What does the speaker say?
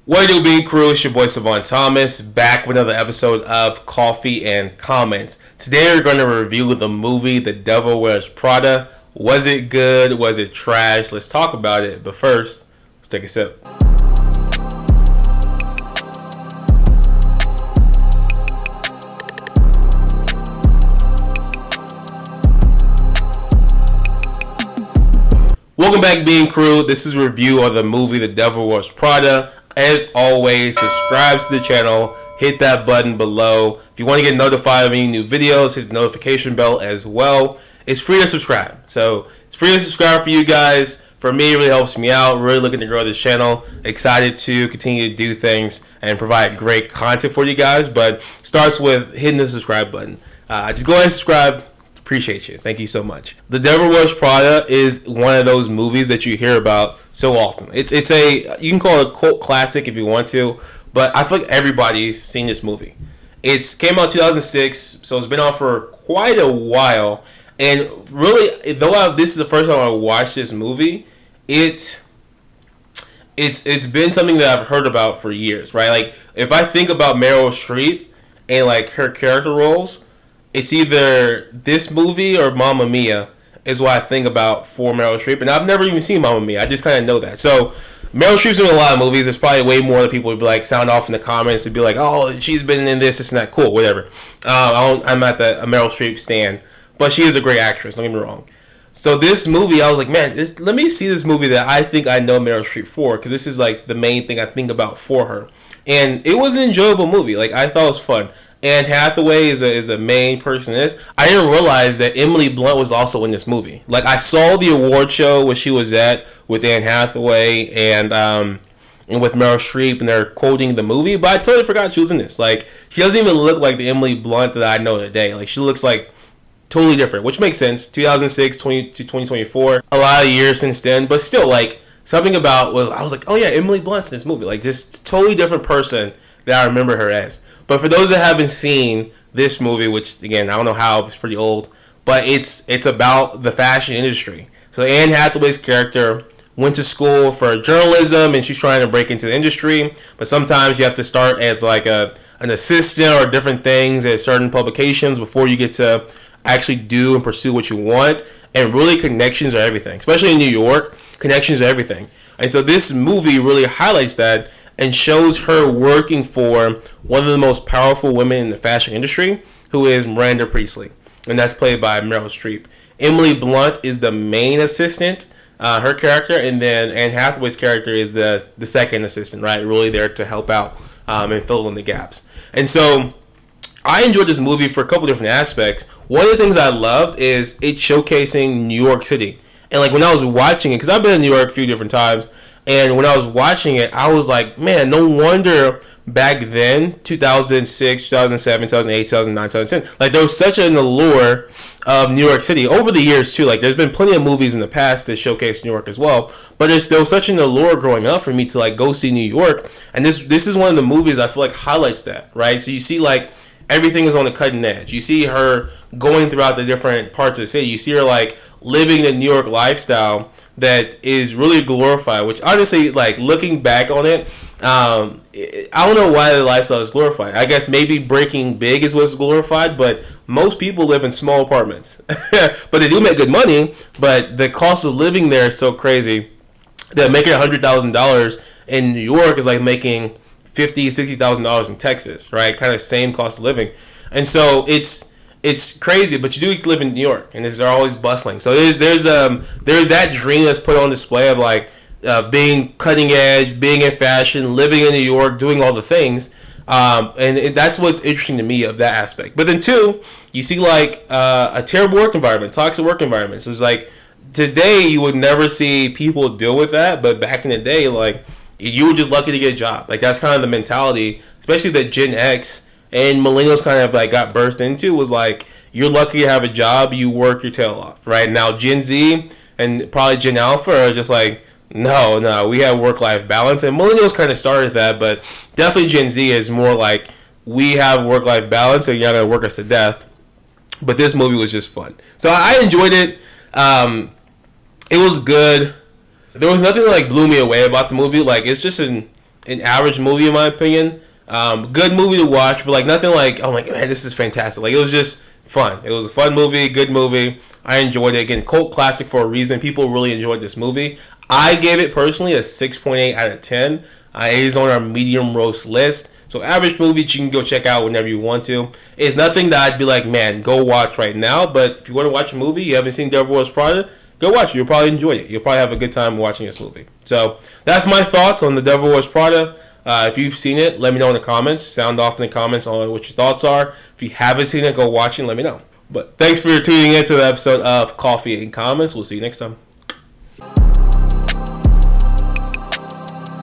What it do, Bean Crew? It's your boy Savon Thomas, back with another episode of Coffee and Comments. Today we're going to review the movie The Devil Wears Prada. Was it good? Was it trash? Let's talk about it. But first, let's take a sip. Welcome back, Bean Crew. This is a review of the movie The Devil Wears Prada. As always, subscribe to the channel, hit that button below. If you want to get notified of any new videos, hit the notification bell as well. It's free to subscribe. So it's free to subscribe for you guys. For me, it really helps me out. Really looking to grow this channel. Excited to continue to do things and provide great content for you guys. But starts with hitting the subscribe button. Just go ahead and subscribe. Appreciate you. Thank you so much. The Devil Wears Prada is one of those movies that you hear about so often. It's a, you can call it a cult classic if you want to, but I feel like everybody's seen this movie. It came out in 2006, so it's been on for quite a while. And really, though this is the first time I watched this movie, it's been something that I've heard about for years, right? Like, if I think about Meryl Streep and like her character roles, it's either this movie or Mamma Mia is what I think about for Meryl Streep. And I've never even seen Mamma Mia. I just kind of know that. So Meryl Streep's been in a lot of movies. There's probably way more that people would be like, sound off in the comments and be like, oh, she's been in this and that. Cool, whatever. I'm not a Meryl Streep stan. But she is a great actress. Don't get me wrong. So this movie, I was like, man, let me see this movie that I think I know Meryl Streep for. Because this is like the main thing I think about for her. And it was an enjoyable movie. Like, I thought it was fun. And Hathaway is a main person in this. I didn't realize that Emily Blunt was also in this movie. Like, I saw the award show where she was at with Anne Hathaway and with Meryl Streep, and they're quoting the movie, but I totally forgot she was in this. Like, she doesn't even look like the Emily Blunt that I know today. Like, she looks like totally different, which makes sense. 2006 to 2024, a lot of years since then, but still, like, something about I was like, oh yeah, Emily Blunt's in this movie. Like, just totally different person that I remember her as. But for those that haven't seen this movie, which again I don't know how, it's pretty old, but it's about the fashion industry. So Anne Hathaway's character went to school for journalism and she's trying to break into the industry, but sometimes you have to start as like an assistant or different things at certain publications before you get to actually do and pursue what you want. And really, connections are everything, especially in New York. Connections are everything. And so this movie really highlights that and shows her working for one of the most powerful women in the fashion industry, who is Miranda Priestly. And that's played by Meryl Streep. Emily Blunt is the main assistant, her character, and then Anne Hathaway's character is the second assistant, right? Really there to help out and fill in the gaps. And so I enjoyed this movie for a couple different aspects. One of the things I loved is it showcasing New York City. And like when I was watching it, because I've been in New York a few different times, and when I was watching it, I was like, man, no wonder back then, 2006, 2007, 2008, 2009, 2010, like there was such an allure of New York City. Over the years too, like there's been plenty of movies in the past that showcase New York as well, but there was such an allure growing up for me to like go see New York. And this is one of the movies I feel like highlights that, right? So you see like everything is on the cutting edge. You see her going throughout the different parts of the city. You see her like living the New York lifestyle that is really glorified, which honestly, like looking back on it, I don't know why the lifestyle is glorified. I guess maybe breaking big is what's glorified, but most people live in small apartments. But they do make good money, but the cost of living there is so crazy that making $100,000 in New York is like making $50,000, $60,000 in Texas, right? Kind of same cost of living. And so it's crazy, but you do live in New York, and they're always bustling. So there's that dream that's put on display of like being cutting edge, being in fashion, living in New York, doing all the things, and that's what's interesting to me of that aspect. But then two, you see like a terrible work environment, toxic work environments. It's like today you would never see people deal with that, but back in the day, like you were just lucky to get a job. Like that's kind of the mentality, especially that Gen X and millennials kind of like got birthed into, was like, you're lucky to have a job, you work your tail off, right? Now Gen Z and probably Gen Alpha are just like, no, we have work-life balance. And millennials kind of started that, but definitely Gen Z is more like, we have work-life balance and you gotta work us to death. But this movie was just fun. So I enjoyed it. It was good. There was nothing that like blew me away about the movie. Like it's just an average movie in my opinion. Good movie to watch, but like nothing like, oh my man, this is fantastic. Like it was just fun. It was a fun movie, good movie. I enjoyed it. Again, cult classic for a reason. People really enjoyed this movie. I gave it personally a 6.8 out of 10. It is on our medium roast list. So average movie you can go check out whenever you want to. It's nothing that I'd be like, man, go watch right now. But if you want to watch a movie, you haven't seen Devil Wears Prada, go watch it. You'll probably enjoy it. You'll probably have a good time watching this movie. So that's my thoughts on The Devil Wears Prada. If you've seen it, let me know in the comments. Sound off in the comments on what your thoughts are. If you haven't seen it, go watch it and let me know. But thanks for tuning in to the episode of Coffee and Comments. We'll see you next time.